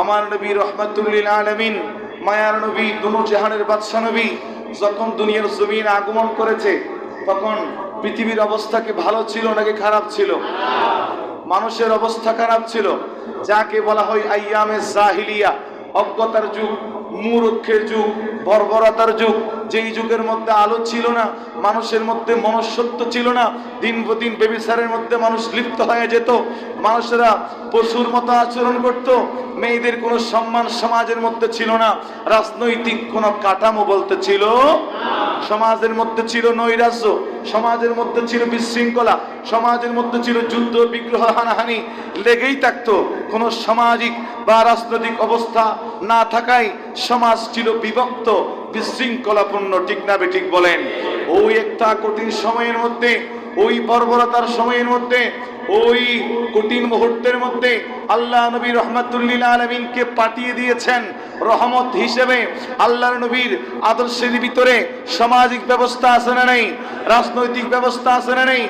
আমার নবী রহমাতুল লিল আলামিন, মায়ার নবী, দুনো জাহানের বাদশা নবী যখন দুনিয়ার জমিন আগমন করেছে, তখন পৃথিবীর অবস্থা কি ভালো ছিল নাকি খারাপ ছিল? মানুষের অবস্থা খারাপ ছিল, যাকে বলা হয় আইয়ামে জাহিলিয়া, অজ্ঞতার যুগ, মূর্খের যুগ, বর্বরতার যুগ। যেই যুগের মধ্যে আলো ছিল না, মানুষের মধ্যে মনুষ্যত্ব ছিল না, দিন দিন ব্যভিচারের মধ্যে মানুষ লিপ্ত হয়ে যেত, মানুষেরা পশুর মতো আচরণ করত, মেয়েদের কোনো সম্মান সমাজের মধ্যে ছিল না, রাজনৈতিক কোনো কাঠামো বলতে ছিল, সমাজের মধ্যে ছিল নৈরাজ্য, সমাজের মধ্যে ছিল বিশৃঙ্খলা, সমাজের মধ্যে ছিল যুদ্ধ বিগ্রহ হানাহানি লেগেই থাকতো। কোনো সামাজিক বা রাজনৈতিক অবস্থা না থাকায় সমাজ ছিল বিভক্ত, বিশৃঙ্খলাপূর্ণ। ঠিক না বেঠিক বলেন? ওই একটা কঠিন সময়ের মধ্যে, ওই বর্বরতার সময়ের মধ্যে, ওই কঠিন মুহূর্তের মধ্যে আল্লাহ নবী রহমাতুল লিল আলামিনকে পাঠিয়ে দিয়েছেন রহমত হিসেবে। আল্লাহর নবীর আদর্শের ভিতরে সামাজিক ব্যবস্থা আছে না নেই? রাজনৈতিক ব্যবস্থা আছে না নেই?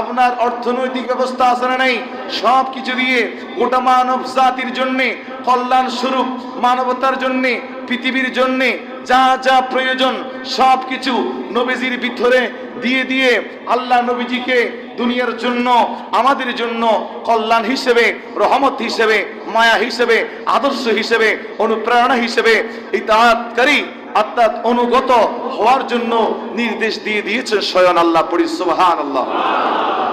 আপনার অর্থনৈতিক ব্যবস্থা আছে না নেই? সব কিছু দিয়ে গোটা মানব জাতির জন্যে, কল্যাণ স্বরূপ মানবতার জন্যে, পৃথিবীর জন্যে যা যা প্রয়োজন সব কিছু নবীজির ভিতরে দিয়ে দিয়ে আল্লাহ নবীজিকে দুনিয়ার জন্য, আমাদের জন্য কল্যাণ হিসেবে, রহমত হিসেবে, মায়া হিসেবে, আদর্শ হিসেবে, অনুপ্রেরণা হিসেবে ইতাআতকারী অর্থাৎ অনুগত হওয়ার জন্য নির্দেশ দিয়ে দিয়েছেন স্বয়ং আল্লাহ। পড়ি সুবহানাল্লাহ,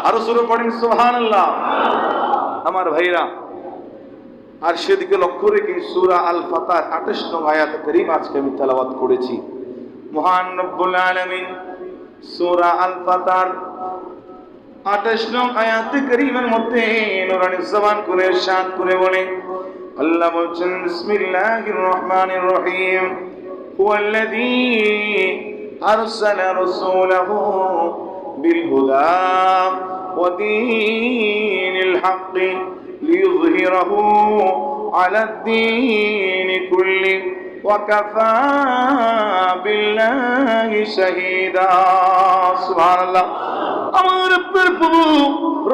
আরো জোরে পড়েন সুবহানাল্লাহ। আমার ভাইরা, আর সেদিকে লক্ষ্য রেখে সূরা আল ফাতর 28 নং আয়াত কারীম আজকে আমি তেলাওয়াত করেছি। মহান রব্বুল আলামিন সূরা আল ফাতর 28 নং আয়াত কারীমের মধ্যে নূরানী জবান করে ইরশাদ করে বলে, আল্লাহ বলছেন, বিসমিল্লাহির রহমানির রহিম, হুয়াল্লাযী আরসালা রাসূলাহু বিল হুদা ওয়া দীনিল হাক্কি লিইয়ুযহিরাহু আলাদ-দীনি কুল্লি ওয়া কাফা বিল্লাহি শাহীদা। সুবহানাল্লাহ। আমার রব্বের প্রভু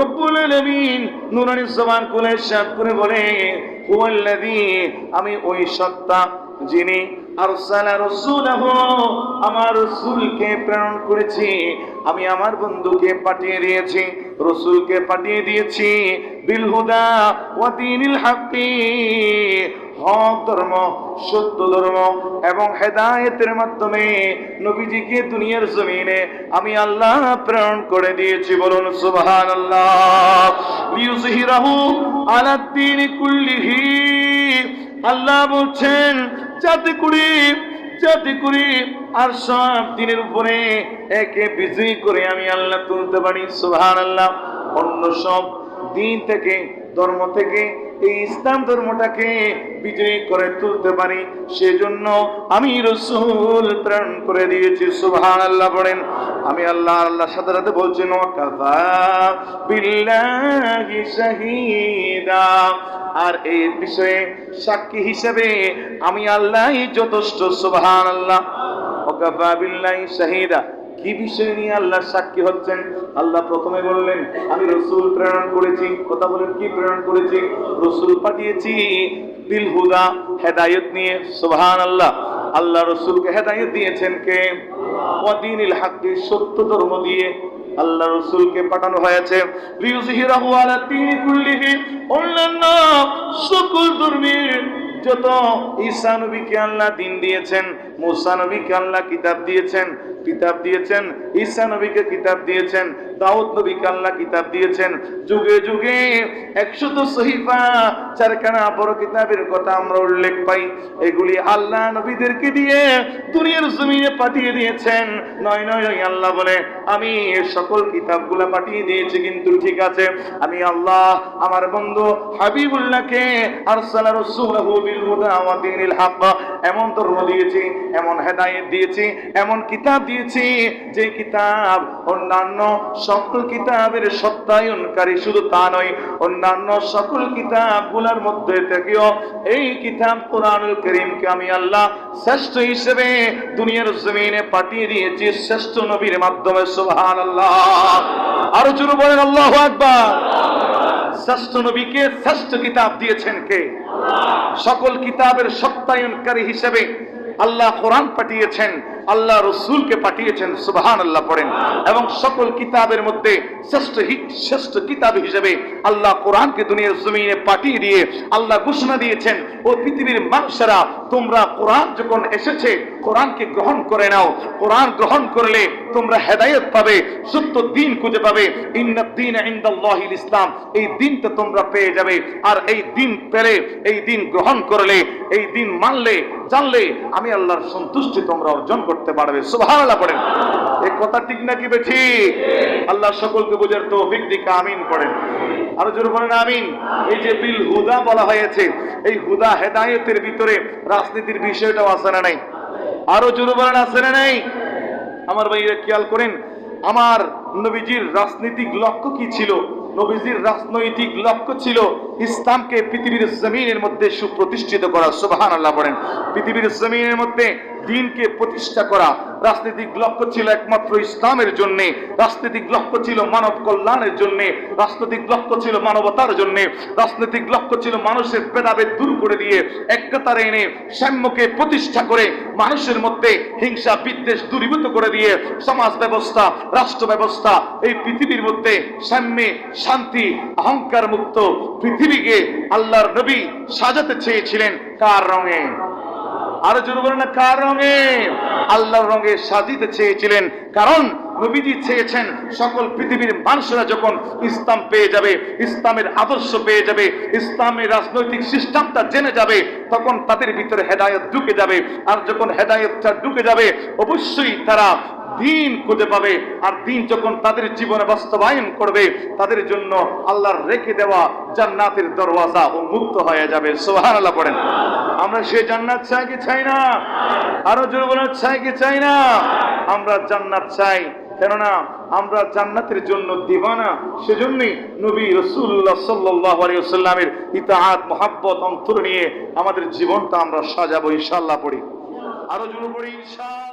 রব্বুল আলামিন নূরানী জবান খুলে ইরশাদ করে বলে, হুয়াল্লাযী, আমি ওই সত্তা যিনি আরসালা রাসূলাহু, আমার রাসূলকে প্রেরণ করেছি, আমি আমার বন্ধুকে পাঠিয়ে দিয়েছি, রাসূলকে পাঠিয়ে দিয়েছি, বিল হুদা ওয়া দীনিল হাক্কি, হক ধর্ম, সত্য ধর্ম এবং হেদায়েতের মাধ্যমে নবীজিকে দুনিয়ার জমিনে আমি আল্লাহ প্রেরণ করে দিয়েছি। বলুন সুবহানাল্লাহ। লিইয়ুযহিরাহু আলাদ-দীনি কুল্লিহি, আল্লাহ বলছেন যাতে করে আর সব দিনের উপরে একে বিজয়ী করে আমি আল্লাহ তুলতে পারি। সুবহানাল্লাহ। অন্য সব দিন থেকে, ধর্ম থেকে এই ইসলাম ধর্মটাকে বিজয়ী করে তুলতে পারি, সেজন্য আমি রাসূল প্রেরণ করে দিয়েছি। সুবহানাল্লাহ বলেন। আমি আল্লাহর সাথে সাথে বলছেন, ওয়াকাফা বিল্লাহি শাহীদা, আর এই বিষয়ে সাক্ষী হিসেবে আমি আল্লাহই যথেষ্ট। সুবহানাল্লাহ। ওয়াকাফা বিল্লাহি শাহীদা, কি বিষয় নিয়ে আল্লাহ সাক্ষী হচ্ছেন? আল্লাহ প্রথমে বললেন, আমি রাসূল প্রেরণ করেছি। কথা বলেন, কি প্রেরণ করেছি? রাসূল পাঠিয়েছি বিল হুদা, হেদায়েত নিয়ে। সুবহানাল্লাহ। আল্লাহ রাসূলকে হেদায়েত দিয়েছেন কে? ওয়া দীনিল হাক্কি, সত্য ধর্ম দিয়ে আল্লাহ রাসূলকে পাঠানো হয়েছে। লিইয়ুযহিরাহু আলাদ-দীনি কুল্লিহি, অন্যান্য সকল ধর্মের যত, ঈসা নবীকে আল্লাহ দ্বীন দিয়েছেন, মুসা নবীকে আল্লাহ কিতাব দিয়েছেন, ঈসা নবীকে কিতাব দিয়েছেন, দাউদ নবীকে আল্লাহ কিতাব দিয়েছেন। যুগে যুগে 100 সহিফা, 4খানা বড় কিতাবের কথা আমরা উল্লেখ পাই। এগুলি আল্লাহ নবীদেরকে দিয়ে দুনিয়ার জমিনে পাঠিয়ে দিয়েছেন। নয়, আল্লাহ বলে, আমি সকল কিতাবগুলা পাঠিয়ে দিয়েছি, কিন্তু ঠিক আছে, আমি আল্লাহ আমার বন্ধু হাবিবুল্লাহকে আরসালা রাসূলাহু বিল হুদা ওয়া দীনিল হক, এমন ধর্ম দিয়েছি, এমন হেদায়েত দিয়েছি, এমন কিতাব দিয়েছি, যে কিতাব অন্যান্য সকল কিতাবের সত্যায়নকারী। শুধু তা নয়, অন্যান্য সকল কিতাবগুলোর মধ্যে থেকেও এই কিতাব কোরআনুল কারীমকে আমি আল্লাহ শ্রেষ্ঠ হিসেবে দুনিয়ার জমিনে পাঠিয়ে দিয়েছি, শ্রেষ্ঠ নবীর মাধ্যমে। সুবহানাল্লাহ। আরো জোরে বলেন আল্লাহু আকবার। শ্রেষ্ঠ নবীকে শ্রেষ্ঠ কিতাব দিয়েছেন কে? সকল কিতাবের সত্যায়নকারী হিসেবে আল্লাহ কোরআন পাঠিয়েছেন, আল্লাহ রসুলকে পাঠিয়েছেন, সুবহানাল্লাহ পড়েন। এবং সকল কিতাবের মধ্যে শ্রেষ্ঠ কিতাব হিসেবে আল্লাহ কোরআনকে দুনিয়ার জমিনে পাঠিয়ে দিয়ে আল্লাহ ঘোষণা দিয়েছেন, ও পৃথিবীর মানুষেরা, তোমরা কোরআন যখন এসেছে কোরআনকে গ্রহণ করে নাও। কোরআন গ্রহণ করলে তোমরা হেদায়েত পাবে, সত্য দিন খুঁজে পাবে। ইন্নাদ-দীন ইনদাল্লাহিল ইসলাম, এই দিনটা তোমরা পেয়ে যাবে। আর এই দিন পেলে, এই দিন গ্রহণ করলে, এই দিন মানলে, জানলে আমি আল্লাহর সন্তুষ্টি তোমরা অর্জন করতে পারবে। সুবহানাল্লাহ পড়েন। এই কথা ঠিক নাকি ঠিক? আল্লাহ সকলকে বোঝার তৌফিক দিক, আমিন পড়েন। আরো জোরে বলেন আমিন। এই যে বিল হুদা বলা হয়েছে, এই হুদা হেদায়েতের ভিতরে রাজনীতির বিষয়টাও আছে না নাই? আরো জোরে বলেন আছে না নাই? আমার ভাইরা খেয়াল করেন, আমার নবীজির রাজনৈতিক লক্ষ্য কি ছিল? নবীজির রাজনৈতিক লক্ষ্য ছিল ইসলামকে পৃথিবীর জমিনের মধ্যে সুপ্রতিষ্ঠিত করা। সুবহানাল্লাহ পড়েন। পৃথিবীর জমিনের মধ্যে দ্বীনকে প্রতিষ্ঠা করা। রাজনৈতিক লক্ষ্য ছিল একমাত্র ইসলামের জন্য, রাজনৈতিক লক্ষ্য ছিল মানব কল্যাণের জন্য, রাজনৈতিক লক্ষ্য ছিল মানবতার জন্য, রাজনৈতিক লক্ষ্য ছিল মানুষের ভেদাভেদ দূর করে দিয়ে একতার এনে সাম্যকে প্রতিষ্ঠা করে মানুষের মধ্যে হিংসা বিদ্বেষ দূরীভূত করে দিয়ে সমাজ ব্যবস্থা, রাষ্ট্র ব্যবস্থা, এই পৃথিবীর মধ্যে সাম্যে, শান্তি, অহংকার মুক্ত পৃথিবীকে আল্লাহর নবী সাজাতে চেয়েছিলেন কার রঙে? আরো জোরে বলেন না, কার রঙে? আল্লাহর রঙে সাজিতে চেয়েছিলেন। কারণ নবীজি চেয়েছেন সকল পৃথিবীর মানুষরা যখন ইসলাম পেয়ে যাবে, ইসলামের আদর্শ পেয়ে যাবে, ইসলামের রাজনৈতিক সিস্টেমটা জেনে যাবে, তখন তাদের ভিতরে হেদায়েত ঢুকে যাবে। আর যখন হেদায়েতটা ঢুকে যাবে, অবশ্যই তারা দিন খুঁজে পাবে। আর দিন যখন তাদের জীবনে বাস্তবায়ন করবে, তাদের জন্য আল্লাহর রেখে দেওয়া জান্নাতের দরওয়াজা উন্মুক্ত হয়ে যাবে। সুবহানাল্লাহ পড়েন। আমরা সেই জান্নাত চাই কি চাই না? আরো জোরে বলেন, চাই কি চাই না? আমরা জান্নাত চাই, কেননা আমরা জান্নাতের জন্য দিওয়ানা। সেজন্যই নবী রাসূলুল্লাহ সাল্লাল্লাহু আলাইহি ওয়াসাল্লামের ইতাআত, মুহাব্বত অন্তর নিয়ে আমাদের জীবনটা আমরা সাজাবো ইনশাআল্লাহ। পড়ি, আরো জোরে পড়ি ইনশাআল্লাহ।